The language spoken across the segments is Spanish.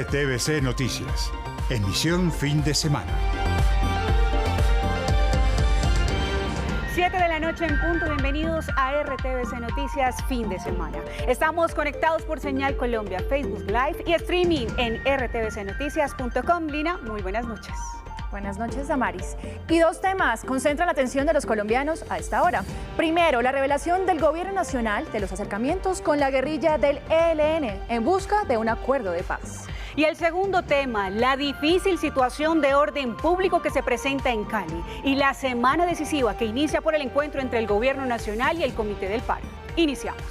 RTVC Noticias, emisión fin de semana. 7 de la noche en punto, bienvenidos a RTVC Noticias fin de semana. Estamos conectados por Señal Colombia, Facebook Live y streaming en rtvcnoticias.com. Lina, muy buenas noches. Buenas noches, Damaris. Y dos temas concentran la atención de los colombianos a esta hora. Primero, la revelación del gobierno nacional de los acercamientos con la guerrilla del ELN en busca de un acuerdo de paz. Y el segundo tema, la difícil situación de orden público que se presenta en Cali y la semana decisiva que inicia por el encuentro entre el gobierno nacional y el Comité del Paro. Iniciamos.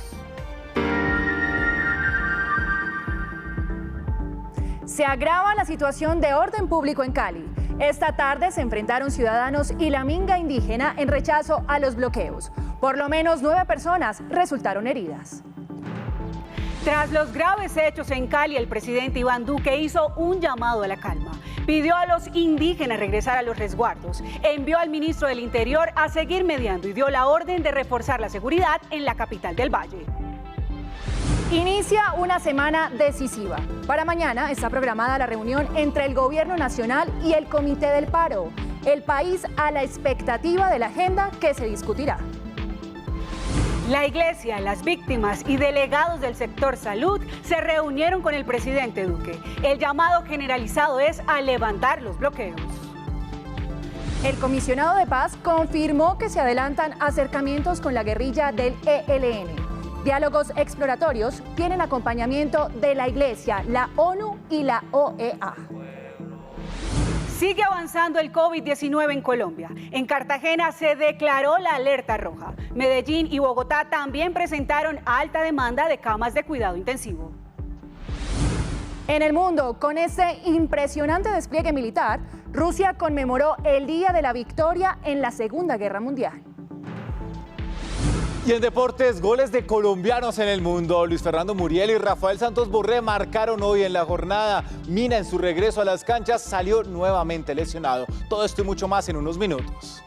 Se agrava la situación de orden público en Cali. Esta tarde se enfrentaron ciudadanos y la minga indígena en rechazo a los bloqueos. Por lo menos 9 personas resultaron heridas. Tras los graves hechos en Cali, el presidente Iván Duque hizo un llamado a la calma. Pidió a los indígenas regresar a los resguardos, envió al ministro del Interior a seguir mediando y dio la orden de reforzar la seguridad en la capital del Valle. Inicia una semana decisiva. Para mañana está programada la reunión entre el Gobierno Nacional y el Comité del Paro. El país a la expectativa de la agenda que se discutirá. La Iglesia, las víctimas y delegados del sector salud se reunieron con el presidente Duque. El llamado generalizado es a levantar los bloqueos. El comisionado de paz confirmó que se adelantan acercamientos con la guerrilla del ELN. Diálogos exploratorios tienen acompañamiento de la Iglesia, la ONU y la OEA. Sigue avanzando el COVID-19 en Colombia. En Cartagena se declaró la alerta roja. Medellín y Bogotá también presentaron alta demanda de camas de cuidado intensivo. En el mundo, con este impresionante despliegue militar, Rusia conmemoró el Día de la Victoria en la Segunda Guerra Mundial. Y en deportes, goles de colombianos en el mundo. Luis Fernando Muriel y Rafael Santos Borré marcaron hoy en la jornada. Mina en su regreso a las canchas salió nuevamente lesionado. Todo esto y mucho más en unos minutos.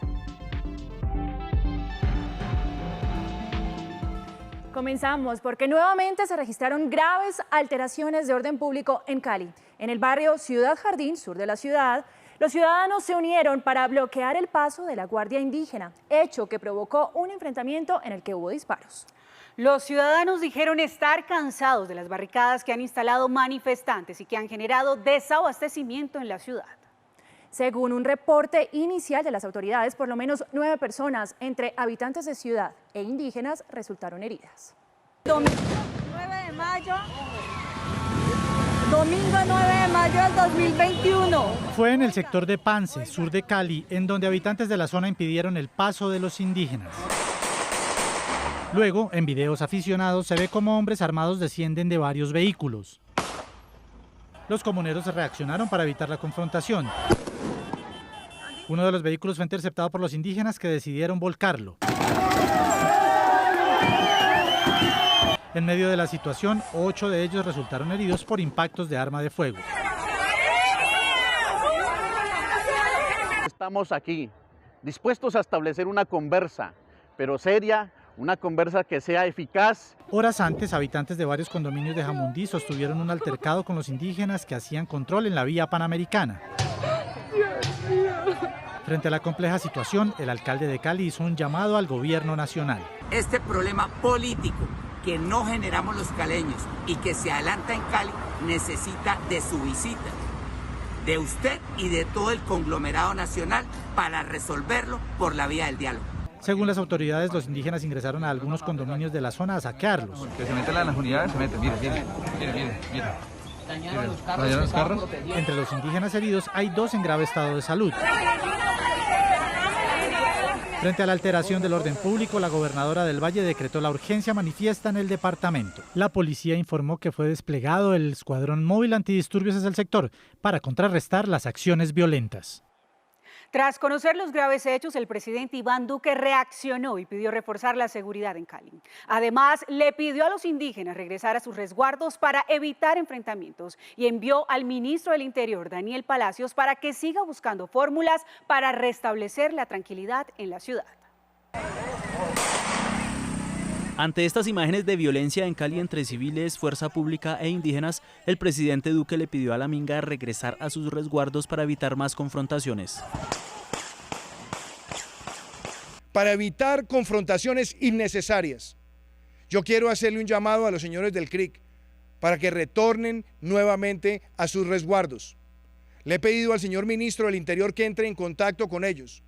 Comenzamos porque nuevamente se registraron graves alteraciones de orden público en Cali. En el barrio Ciudad Jardín, sur de la ciudad, los ciudadanos se unieron para bloquear el paso de la Guardia Indígena, hecho que provocó un enfrentamiento en el que hubo disparos. Los ciudadanos dijeron estar cansados de las barricadas que han instalado manifestantes y que han generado desabastecimiento en la ciudad. Según un reporte inicial de las autoridades, por lo menos 9 personas, entre habitantes de ciudad e indígenas, resultaron heridas. Domingo 9 de mayo del 2021. Fue en el sector de Pance, sur de Cali, en donde habitantes de la zona impidieron el paso de los indígenas. Luego, en videos aficionados, se ve cómo hombres armados descienden de varios vehículos. Los comuneros reaccionaron para evitar la confrontación. Uno de los vehículos fue interceptado por los indígenas que decidieron volcarlo. En medio de la situación, 8 de ellos resultaron heridos por impactos de arma de fuego. Estamos aquí, dispuestos a establecer una conversa, pero seria, una conversa que sea eficaz. Horas antes, habitantes de varios condominios de Jamundí sostuvieron un altercado con los indígenas que hacían control en la vía panamericana. Frente a la compleja situación, el alcalde de Cali hizo un llamado al gobierno nacional. Este problema político que no generamos los caleños y que se adelanta en Cali necesita de su visita, de usted y de todo el conglomerado nacional para resolverlo por la vía del diálogo. Según las autoridades, los indígenas ingresaron a algunos condominios de la zona a saquearlos. Que se meten en las unidades, se meten, mire. ¿Rayaron los carros? Entre los indígenas heridos hay 2 en grave estado de salud. Frente a la alteración del orden público, la gobernadora del Valle decretó la urgencia manifiesta en el departamento. La policía informó que fue desplegado el escuadrón móvil antidisturbios hacia el sector para contrarrestar las acciones violentas. Tras conocer los graves hechos, el presidente Iván Duque reaccionó y pidió reforzar la seguridad en Cali. Además, le pidió a los indígenas regresar a sus resguardos para evitar enfrentamientos y envió al ministro del Interior, Daniel Palacios, para que siga buscando fórmulas para restablecer la tranquilidad en la ciudad. Ante estas imágenes de violencia en Cali entre civiles, fuerza pública e indígenas, el presidente Duque le pidió a la minga regresar a sus resguardos para evitar más confrontaciones. Para evitar confrontaciones innecesarias, yo quiero hacerle un llamado a los señores del CRIC para que retornen nuevamente a sus resguardos. Le he pedido al señor ministro del Interior que entre en contacto con ellos,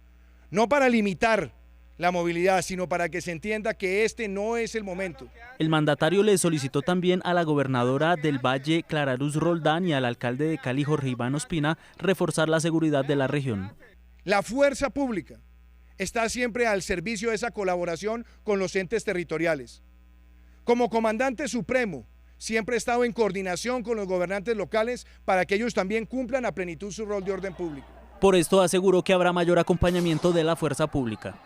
no para limitar la movilidad, sino para que se entienda que este no es el momento. El mandatario le solicitó también a la gobernadora del Valle, Clara Luz Roldán, y al alcalde de Cali, Jorge Iván Ospina, reforzar la seguridad de la región. La fuerza pública está siempre al servicio de esa colaboración con los entes territoriales. Como comandante supremo, siempre he estado en coordinación con los gobernantes locales para que ellos también cumplan a plenitud su rol de orden público. Por esto aseguró que habrá mayor acompañamiento de la fuerza pública.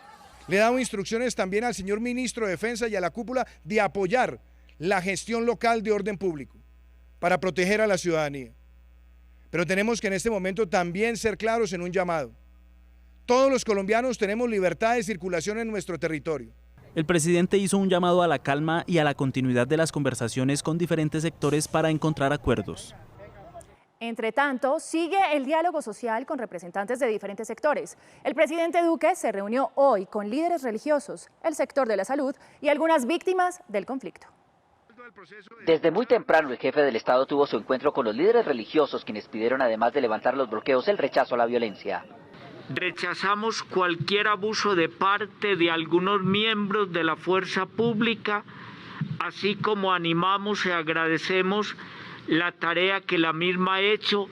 Le he dado instrucciones también al señor ministro de Defensa y a la cúpula de apoyar la gestión local de orden público para proteger a la ciudadanía. Pero tenemos que en este momento también ser claros en un llamado. Todos los colombianos tenemos libertad de circulación en nuestro territorio. El presidente hizo un llamado a la calma y a la continuidad de las conversaciones con diferentes sectores para encontrar acuerdos. Entre tanto, sigue el diálogo social con representantes de diferentes sectores. El presidente Duque se reunió hoy con líderes religiosos, el sector de la salud y algunas víctimas del conflicto. Desde muy temprano el jefe del Estado tuvo su encuentro con los líderes religiosos, quienes pidieron, además de levantar los bloqueos, el rechazo a la violencia. Rechazamos cualquier abuso de parte de algunos miembros de la fuerza pública, así como animamos y agradecemos la tarea que la misma ha hecho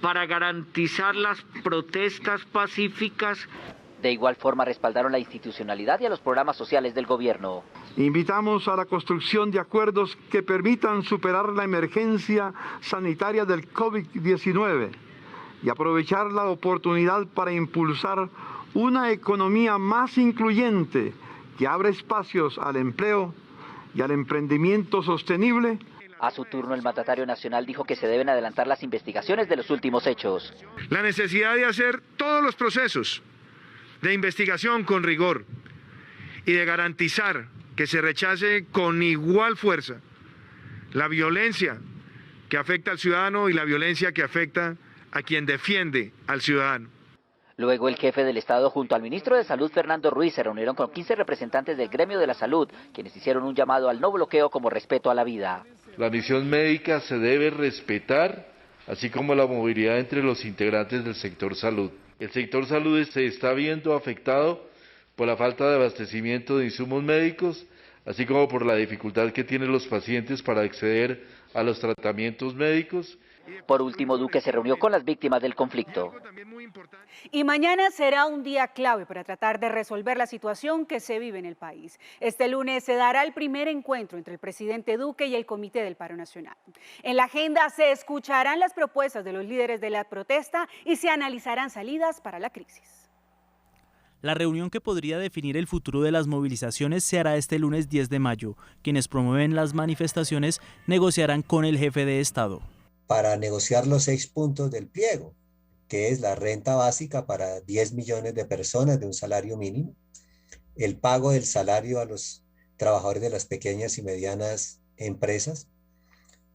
para garantizar las protestas pacíficas. De igual forma respaldaron la institucionalidad y a los programas sociales del gobierno. Invitamos a la construcción de acuerdos que permitan superar la emergencia sanitaria del COVID-19 y aprovechar la oportunidad para impulsar una economía más incluyente que abra espacios al empleo y al emprendimiento sostenible. A su turno, el mandatario nacional dijo que se deben adelantar las investigaciones de los últimos hechos. La necesidad de hacer todos los procesos de investigación con rigor y de garantizar que se rechace con igual fuerza la violencia que afecta al ciudadano y la violencia que afecta a quien defiende al ciudadano. Luego el jefe del Estado junto al ministro de Salud, Fernando Ruiz, se reunieron con 15 representantes del gremio de la salud, quienes hicieron un llamado al no bloqueo como respeto a la vida. La misión médica se debe respetar, así como la movilidad entre los integrantes del sector salud. El sector salud se está viendo afectado por la falta de abastecimiento de insumos médicos, así como por la dificultad que tienen los pacientes para acceder a los tratamientos médicos. Por último, Duque se reunió con las víctimas del conflicto. Y mañana será un día clave para tratar de resolver la situación que se vive en el país. Este lunes se dará el primer encuentro entre el presidente Duque y el Comité del Paro Nacional. En la agenda se escucharán las propuestas de los líderes de la protesta y se analizarán salidas para la crisis. La reunión que podría definir el futuro de las movilizaciones se hará este lunes 10 de mayo. Quienes promueven las manifestaciones negociarán con el jefe de Estado. Para negociar los 6 puntos del pliego, que es la renta básica para 10 millones de personas de un salario mínimo, el pago del salario a los trabajadores de las pequeñas y medianas empresas,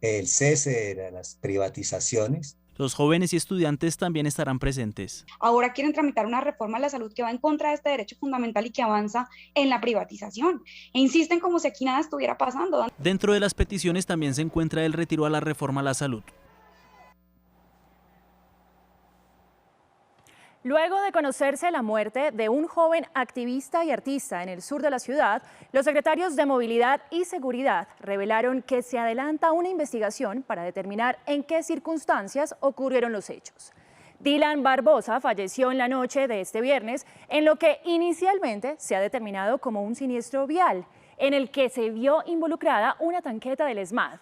el cese de las privatizaciones. Los jóvenes y estudiantes también estarán presentes. Ahora quieren tramitar una reforma a la salud que va en contra de este derecho fundamental y que avanza en la privatización. E insisten como si aquí nada estuviera pasando. Dentro de las peticiones también se encuentra el retiro a la reforma a la salud. Luego de conocerse la muerte de un joven activista y artista en el sur de la ciudad, los secretarios de Movilidad y Seguridad revelaron que se adelanta una investigación para determinar en qué circunstancias ocurrieron los hechos. Dylan Barbosa falleció en la noche de este viernes en lo que inicialmente se ha determinado como un siniestro vial, en el que se vio involucrada una tanqueta del ESMAD.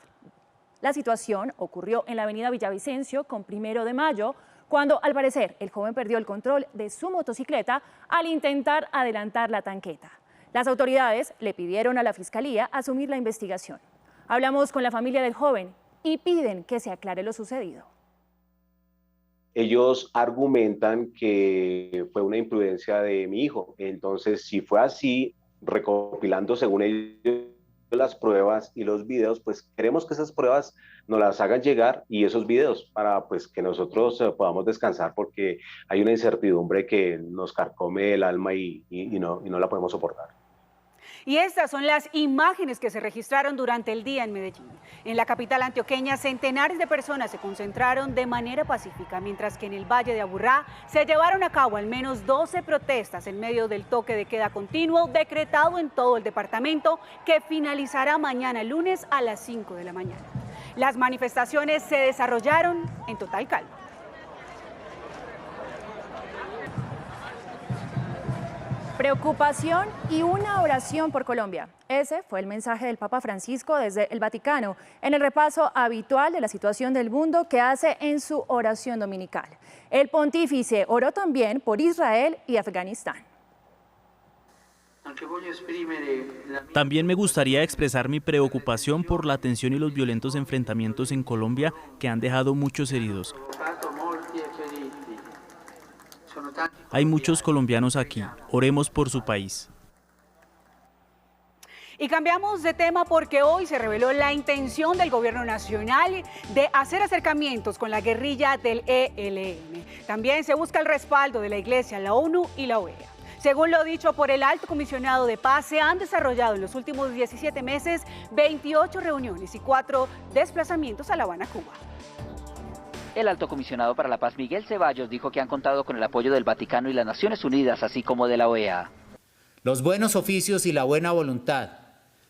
La situación ocurrió en la avenida Villavicencio con 1 de Mayo, cuando al parecer el joven perdió el control de su motocicleta al intentar adelantar la tanqueta. Las autoridades le pidieron a la Fiscalía asumir la investigación. Hablamos con la familia del joven y piden que se aclare lo sucedido. Ellos argumentan que fue una imprudencia de mi hijo. Entonces, si fue así, recopilando según ellos las pruebas y los videos, pues queremos que esas pruebas nos las hagan llegar y esos videos para pues que nosotros podamos descansar, porque hay una incertidumbre que nos carcome el alma y no la podemos soportar. Y estas son las imágenes que se registraron durante el día en Medellín. En la capital antioqueña, centenares de personas se concentraron de manera pacífica, mientras que en el Valle de Aburrá se llevaron a cabo al menos 12 protestas en medio del toque de queda continuo decretado en todo el departamento, que finalizará mañana lunes a las 5 de la mañana. Las manifestaciones se desarrollaron en total calma. Preocupación y una oración por Colombia. Ese fue el mensaje del Papa Francisco desde el Vaticano en el repaso habitual de la situación del mundo que hace en su oración dominical. El pontífice oró también por Israel y Afganistán. También me gustaría expresar mi preocupación por la tensión y los violentos enfrentamientos en Colombia que han dejado muchos heridos. Hay muchos colombianos aquí. Oremos por su país. Y cambiamos de tema porque hoy se reveló la intención del gobierno nacional de hacer acercamientos con la guerrilla del ELN. También se busca el respaldo de la Iglesia, la ONU y la OEA. Según lo dicho por el Alto Comisionado de Paz, se han desarrollado en los últimos 17 meses 28 reuniones y 4 desplazamientos a La Habana, Cuba. El alto comisionado para la paz, Miguel Ceballos, dijo que han contado con el apoyo del Vaticano y las Naciones Unidas, así como de la OEA. Los buenos oficios y la buena voluntad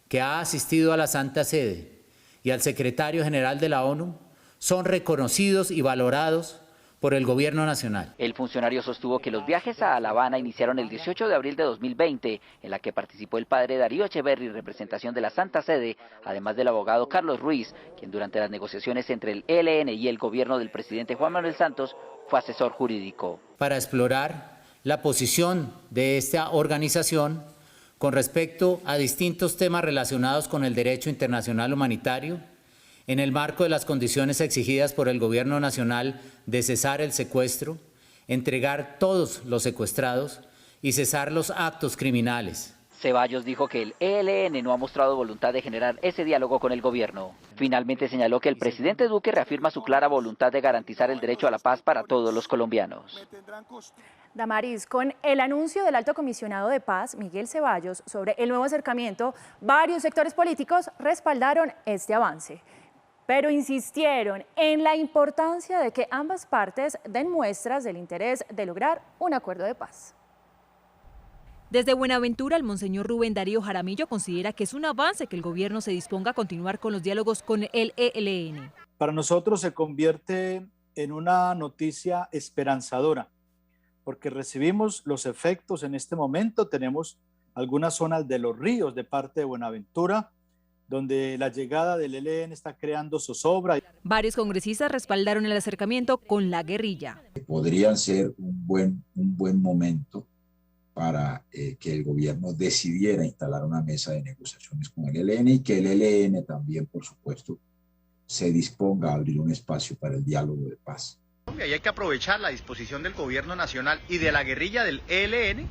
que ha asistido a la Santa Sede y al secretario general de la ONU son reconocidos y valorados por el gobierno nacional. El funcionario sostuvo que los viajes a La Habana iniciaron el 18 de abril de 2020, en la que participó el padre Darío Echeverri en representación de la Santa Sede, además del abogado Carlos Ruiz, quien durante las negociaciones entre el ELN y el gobierno del presidente Juan Manuel Santos fue asesor jurídico. Para explorar la posición de esta organización con respecto a distintos temas relacionados con el derecho internacional humanitario, en el marco de las condiciones exigidas por el gobierno nacional de cesar el secuestro, entregar todos los secuestrados y cesar los actos criminales. Ceballos dijo que el ELN no ha mostrado voluntad de generar ese diálogo con el gobierno. Finalmente señaló que el presidente Duque reafirma su clara voluntad de garantizar el derecho a la paz para todos los colombianos. Damaris, con el anuncio del Alto Comisionado de Paz, Miguel Ceballos, sobre el nuevo acercamiento, varios sectores políticos respaldaron este avance, pero insistieron en la importancia de que ambas partes den muestras del interés de lograr un acuerdo de paz. Desde Buenaventura, el monseñor Rubén Darío Jaramillo considera que es un avance que el gobierno se disponga a continuar con los diálogos con el ELN. Para nosotros se convierte en una noticia esperanzadora, porque recibimos los efectos en este momento. Tenemos algunas zonas de Los Ríos de parte de Buenaventura, donde la llegada del ELN está creando zozobra. Varios congresistas respaldaron el acercamiento con la guerrilla. Podrían ser un buen momento para que el gobierno decidiera instalar una mesa de negociaciones con el ELN y que el ELN también, por supuesto, se disponga a abrir un espacio para el diálogo de paz. Y hay que aprovechar la disposición del gobierno nacional y de la guerrilla del ELN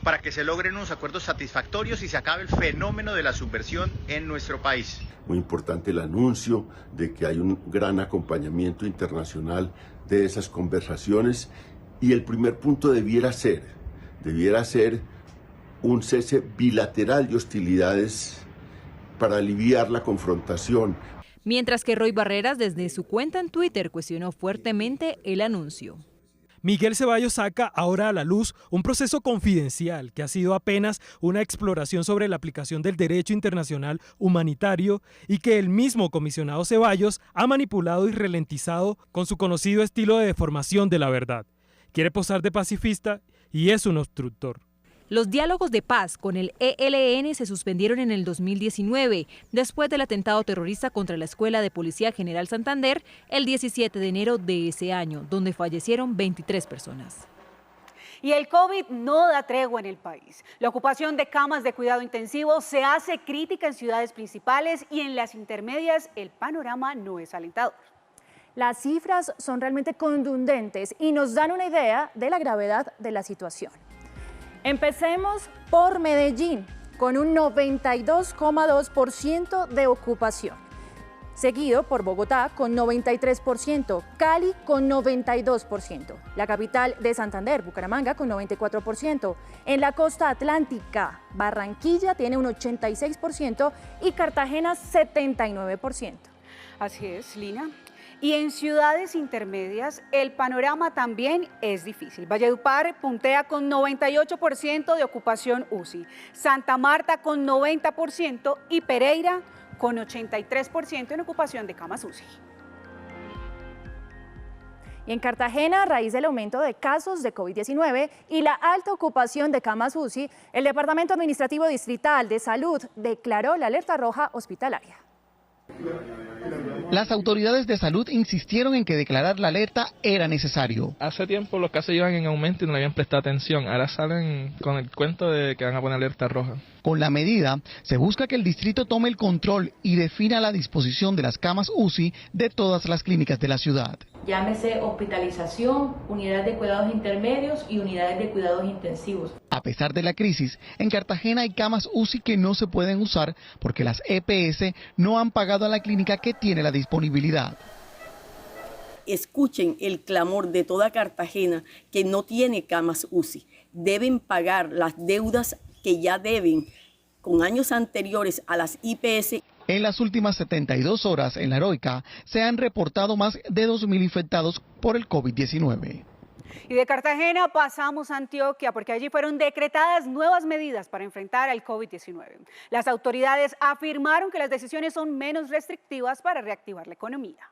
para que se logren unos acuerdos satisfactorios y se acabe el fenómeno de la subversión en nuestro país. Muy importante el anuncio de que hay un gran acompañamiento internacional de esas conversaciones, y el primer punto debiera ser un cese bilateral de hostilidades para aliviar la confrontación. Mientras que Roy Barreras, desde su cuenta en Twitter, cuestionó fuertemente el anuncio. Miguel Ceballos saca ahora a la luz un proceso confidencial que ha sido apenas una exploración sobre la aplicación del derecho internacional humanitario y que el mismo comisionado Ceballos ha manipulado y ralentizado con su conocido estilo de deformación de la verdad. Quiere posar de pacifista y es un obstructor. Los diálogos de paz con el ELN se suspendieron en el 2019, después del atentado terrorista contra la Escuela de Policía General Santander el 17 de enero de ese año, donde fallecieron 23 personas. Y el COVID no da tregua en el país. La ocupación de camas de cuidado intensivo se hace crítica en ciudades principales y en las intermedias el panorama no es alentador. Las cifras son realmente contundentes y nos dan una idea de la gravedad de la situación. Empecemos por Medellín. con un 92,2% de ocupación, seguido por Bogotá con 93%, Cali con 92%, la capital de Santander, Bucaramanga, con 94%, en la costa atlántica, Barranquilla tiene un 86% y Cartagena 79%. Así es, Lina. Y en ciudades intermedias el panorama también es difícil. Valledupar puntea con 98% de ocupación UCI, Santa Marta con 90% y Pereira con 83% en ocupación de camas UCI. Y en Cartagena, a raíz del aumento de casos de COVID-19 y la alta ocupación de camas UCI, el Departamento Administrativo Distrital de Salud declaró la alerta roja hospitalaria. Las autoridades de salud insistieron en que declarar la alerta era necesario. Hace tiempo los casos iban en aumento y no le habían prestado atención. Ahora salen con el cuento de que van a poner alerta roja. Con la medida, se busca que el distrito tome el control y defina la disposición de las camas UCI de todas las clínicas de la ciudad. Llámese hospitalización, unidades de cuidados intermedios y unidades de cuidados intensivos. A pesar de la crisis, en Cartagena hay camas UCI que no se pueden usar porque las EPS no han pagado a la clínica que tiene la disponibilidad. Escuchen el clamor de toda Cartagena que no tiene camas UCI. Deben pagar las deudas que ya deben con años anteriores a las IPS. En las últimas 72 horas en La Heroica se han reportado más de 2.000 infectados por el COVID-19. Y de Cartagena pasamos a Antioquia porque allí fueron decretadas nuevas medidas para enfrentar al COVID-19. Las autoridades afirmaron que las decisiones son menos restrictivas para reactivar la economía.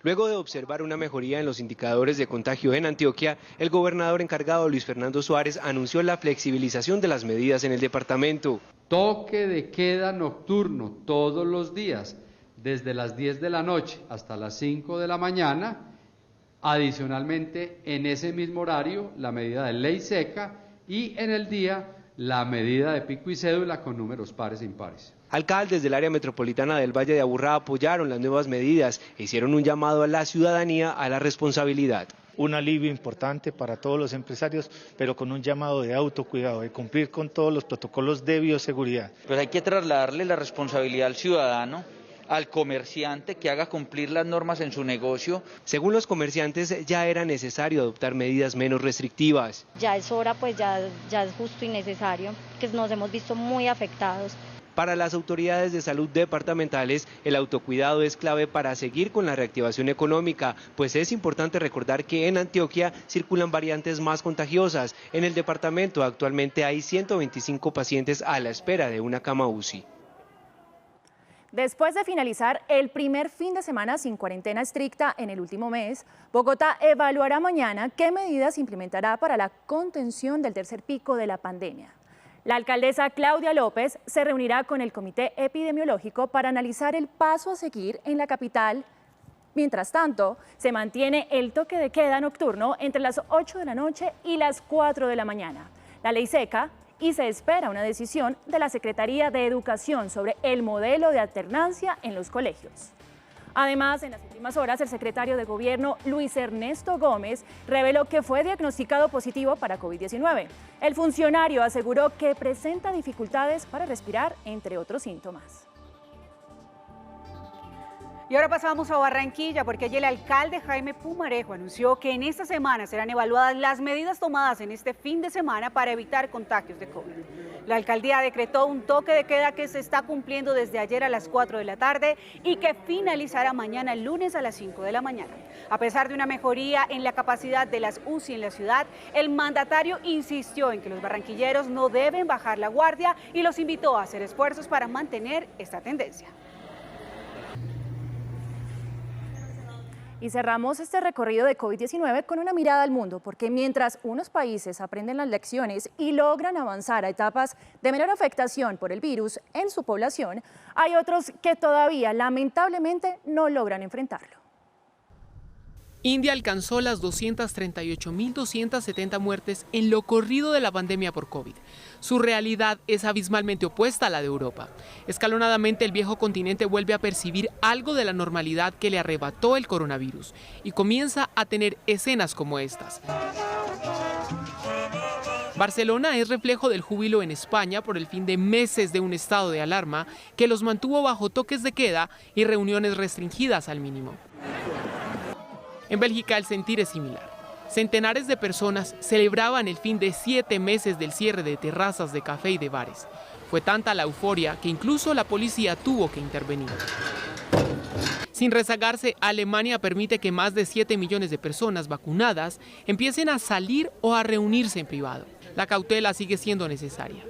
Luego de observar una mejoría en los indicadores de contagio en Antioquia, el gobernador encargado Luis Fernando Suárez anunció la flexibilización de las medidas en el departamento. Toque de queda nocturno todos los días, desde las 10 de la noche hasta las 5 de la mañana. Adicionalmente, en ese mismo horario, la medida de ley seca y en el día, la medida de pico y cédula con números pares e impares. Alcaldes del área metropolitana del Valle de Aburrá apoyaron las nuevas medidas e hicieron un llamado a la ciudadanía a la responsabilidad. Un alivio importante para todos los empresarios, pero con un llamado de autocuidado, de cumplir con todos los protocolos de bioseguridad. Pues hay que trasladarle la responsabilidad al ciudadano, al comerciante, que haga cumplir las normas en su negocio. Según los comerciantes, ya era necesario adoptar medidas menos restrictivas. Ya es hora, pues ya es justo y necesario, que nos hemos visto muy afectados. Para las autoridades de salud departamentales, el autocuidado es clave para seguir con la reactivación económica, pues es importante recordar que en Antioquia circulan variantes más contagiosas. En el departamento actualmente hay 125 pacientes a la espera de una cama UCI. Después de finalizar el primer fin de semana sin cuarentena estricta en el último mes, Bogotá evaluará mañana qué medidas implementará para la contención del tercer pico de la pandemia. La alcaldesa Claudia López se reunirá con el Comité Epidemiológico para analizar el paso a seguir en la capital. Mientras tanto, se mantiene el toque de queda nocturno entre las 8 de la noche y las 4 de la mañana. La ley seca y se espera una decisión de la Secretaría de Educación sobre el modelo de alternancia en los colegios. Además, en las últimas horas, el secretario de Gobierno, Luis Ernesto Gómez, reveló que fue diagnosticado positivo para COVID-19. El funcionario aseguró que presenta dificultades para respirar, entre otros síntomas. Y ahora pasamos a Barranquilla porque allí el alcalde Jaime Pumarejo anunció que en esta semana serán evaluadas las medidas tomadas en este fin de semana para evitar contagios de COVID. La alcaldía decretó un toque de queda que se está cumpliendo desde ayer a las 4 de la tarde y que finalizará mañana lunes a las 5 de la mañana. A pesar de una mejoría en la capacidad de las UCI en la ciudad, el mandatario insistió en que los barranquilleros no deben bajar la guardia y los invitó a hacer esfuerzos para mantener esta tendencia. Y cerramos este recorrido de COVID-19 con una mirada al mundo, porque mientras unos países aprenden las lecciones y logran avanzar a etapas de menor afectación por el virus en su población, hay otros que todavía lamentablemente no logran enfrentarlo. India alcanzó las 238.270 muertes en lo corrido de la pandemia por COVID. Su realidad es abismalmente opuesta a la de Europa. Escalonadamente, el viejo continente vuelve a percibir algo de la normalidad que le arrebató el coronavirus y comienza a tener escenas como estas. Barcelona es reflejo del júbilo en España por el fin de meses de un estado de alarma que los mantuvo bajo toques de queda y reuniones restringidas al mínimo. En Bélgica el sentir es similar. Centenares de personas celebraban el fin de 7 meses del cierre de terrazas de café y de bares. Fue tanta la euforia que incluso la policía tuvo que intervenir. Sin rezagarse, Alemania permite que más de 7 millones de personas vacunadas empiecen a salir o a reunirse en privado. La cautela sigue siendo necesaria.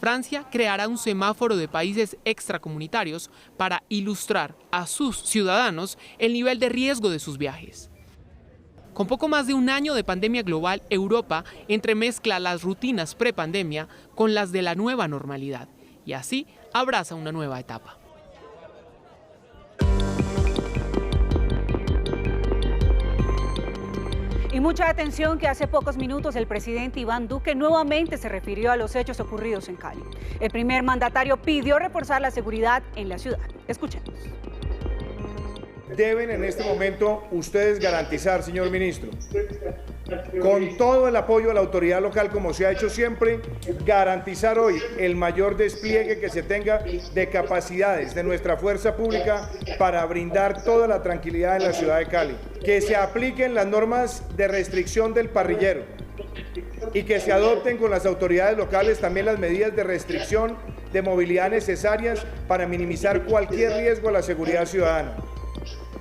Francia creará un semáforo de países extracomunitarios para ilustrar a sus ciudadanos el nivel de riesgo de sus viajes. Con poco más de un año de pandemia global, Europa entremezcla las rutinas prepandemia con las de la nueva normalidad y así abraza una nueva etapa. Y mucha atención que hace pocos minutos el presidente Iván Duque nuevamente se refirió a los hechos ocurridos en Cali. El primer mandatario pidió reforzar la seguridad en la ciudad. Escuchemos. Deben en este momento ustedes garantizar, señor ministro, con todo el apoyo a la autoridad local, como se ha hecho siempre, garantizar hoy el mayor despliegue que se tenga de capacidades de nuestra fuerza pública para brindar toda la tranquilidad en la ciudad de Cali. Que se apliquen las normas de restricción del parrillero y que se adopten con las autoridades locales también las medidas de restricción de movilidad necesarias para minimizar cualquier riesgo a la seguridad ciudadana.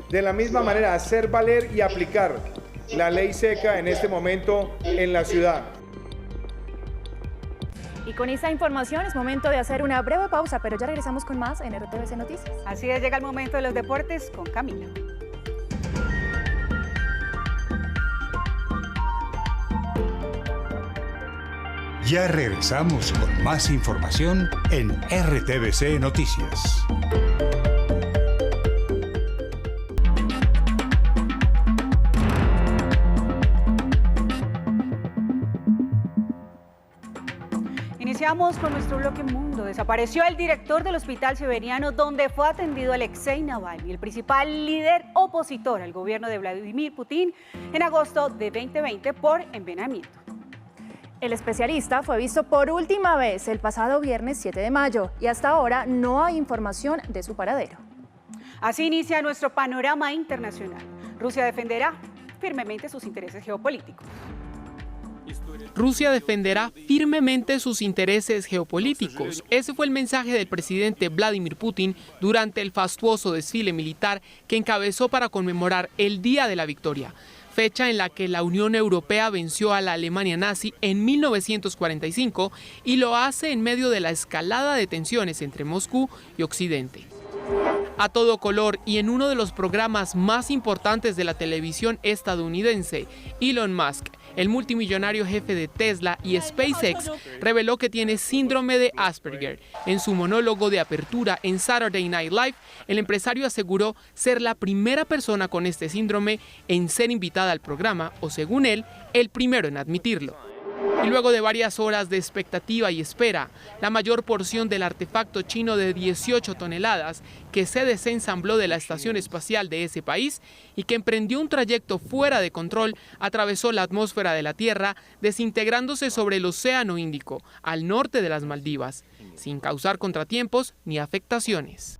De la misma manera, hacer valer y aplicar la ley seca en este momento en la ciudad. Y con esta información es momento de hacer una breve pausa, pero ya regresamos con más en RTVC Noticias. Así es, llega el momento de los deportes con Camila. Ya regresamos con más información en RTVC Noticias. Iniciamos con nuestro bloque Mundo. Desapareció el director del Hospital Severiano donde fue atendido Alexei Navalny, el principal líder opositor al gobierno de Vladimir Putin en agosto de 2020 por envenenamiento. El especialista fue visto por última vez el pasado viernes 7 de mayo y hasta ahora no hay información de su paradero. Así inicia nuestro panorama internacional. Rusia defenderá firmemente sus intereses geopolíticos. Rusia defenderá firmemente sus intereses geopolíticos. Ese fue el mensaje del presidente Vladimir Putin durante el fastuoso desfile militar que encabezó para conmemorar el Día de la Victoria, fecha en la que la Unión Europea venció a la Alemania nazi en 1945 y lo hace en medio de la escalada de tensiones entre Moscú y Occidente. A todo color y en uno de los programas más importantes de la televisión estadounidense, Elon Musk, el multimillonario jefe de Tesla y SpaceX, reveló que tiene síndrome de Asperger. En su monólogo de apertura en Saturday Night Live, el empresario aseguró ser la primera persona con este síndrome en ser invitada al programa, o según él, el primero en admitirlo. Y luego de varias horas de expectativa y espera, la mayor porción del artefacto chino de 18 toneladas que se desensambló de la estación espacial de ese país y que emprendió un trayecto fuera de control atravesó la atmósfera de la Tierra, desintegrándose sobre el Océano Índico, al norte de las Maldivas, sin causar contratiempos ni afectaciones.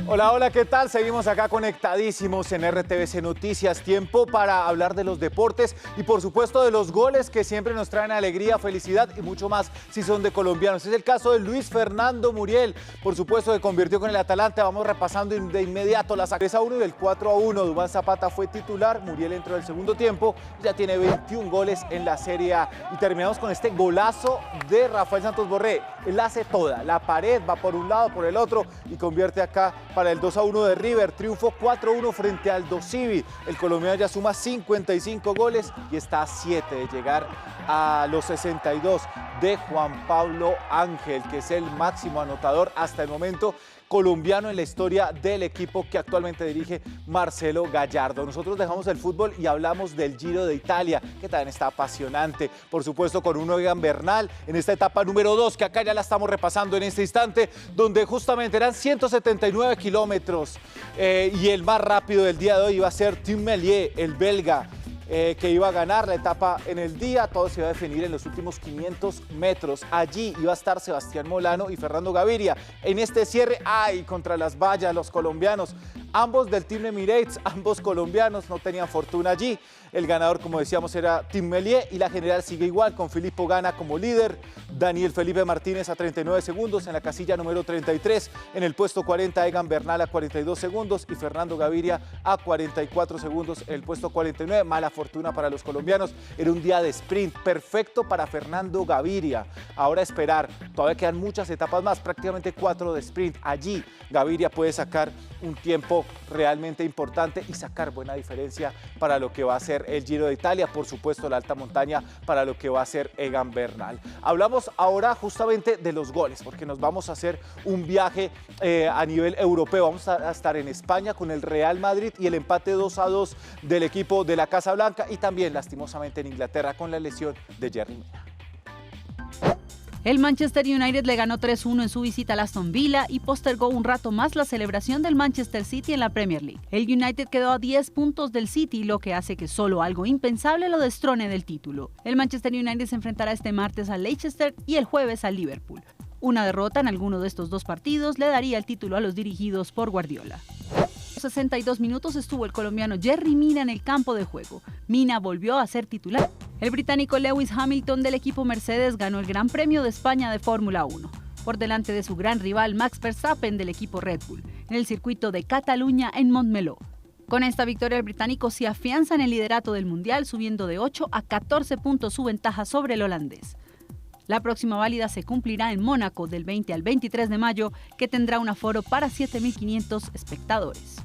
Hola, hola, ¿qué tal? Seguimos acá conectadísimos en RTVC Noticias. Tiempo para hablar de los deportes y por supuesto de los goles que siempre nos traen alegría, felicidad y mucho más si son de colombianos. Es el caso de Luis Fernando Muriel, por supuesto que convirtió con el Atalanta. Vamos repasando de inmediato las 3-1 y el 4-1. Duván Zapata fue titular, Muriel entró del segundo tiempo, ya tiene 21 goles en la Serie A. Y terminamos con este golazo de Rafael Santos Borré. Él hace toda, la pared va por un lado, por el otro y convierte acá para el 2-1 de River, triunfo 4-1 frente al Aldosivi. El colombiano ya suma 55 goles y está a 7 de llegar a los 62 de Juan Pablo Ángel, que es el máximo anotador hasta el momento colombiano en la historia del equipo que actualmente dirige Marcelo Gallardo. Nosotros dejamos el fútbol y hablamos del Giro de Italia, que también está apasionante, por supuesto con un Egan Bernal en esta etapa número 2, que acá ya la estamos repasando en este instante, donde justamente eran 179 kilómetros y el más rápido del día de hoy iba a ser Tim Merlier, el belga, que iba a ganar la etapa en el día. Todo se iba a definir en los últimos 500 metros. Allí iba a estar Sebastián Molano y Fernando Gaviria. En este cierre, contra las vallas, los colombianos, ambos del Team Emirates, ambos colombianos, no tenían fortuna allí. El ganador, como decíamos, era Tim Merlier y la general sigue igual, con Filippo Ganna como líder, Daniel Felipe Martínez a 39 segundos en la casilla número 33, en el puesto 40 Egan Bernal a 42 segundos y Fernando Gaviria a 44 segundos en el puesto 49. Mala fortuna para los colombianos, era un día de sprint perfecto para Fernando Gaviria. Ahora esperar, todavía quedan muchas etapas más, prácticamente 4 de sprint. Allí Gaviria puede sacar un tiempo realmente importante y sacar buena diferencia para lo que va a ser el Giro de Italia, por supuesto la alta montaña para lo que va a ser Egan Bernal. Hablamos ahora justamente de los goles, porque nos vamos a hacer un viaje a nivel europeo. Vamos a estar en España con el Real Madrid y el empate 2-2 del equipo de la Casa Blanca, y también lastimosamente en Inglaterra con la lesión de Yerry Mina. El Manchester United le ganó 3-1 en su visita al Aston Villa y postergó un rato más la celebración del Manchester City en la Premier League. El United quedó a 10 puntos del City, lo que hace que solo algo impensable lo destrone del título. El Manchester United se enfrentará este martes al Leicester y el jueves al Liverpool. Una derrota en alguno de estos dos partidos le daría el título a los dirigidos por Guardiola. 62 minutos estuvo el colombiano Yerry Mina en el campo de juego. Mina volvió a ser titular. El británico Lewis Hamilton del equipo Mercedes ganó el Gran Premio de España de Fórmula 1, por delante de su gran rival Max Verstappen del equipo Red Bull, en el circuito de Cataluña en Montmeló. Con esta victoria el británico se afianza en el liderato del Mundial, subiendo de 8 a 14 puntos su ventaja sobre el holandés. La próxima válida se cumplirá en Mónaco del 20 al 23 de mayo, que tendrá un aforo para 7.500 espectadores.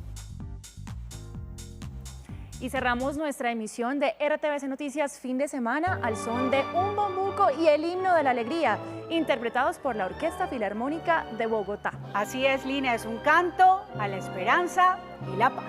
Y cerramos nuestra emisión de RTVC Noticias fin de semana al son de un bombuco y el himno de la alegría, interpretados por la Orquesta Filarmónica de Bogotá. Así es, Lina, es un canto a la esperanza y la paz.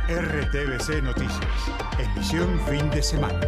RTVC Noticias, emisión fin de semana.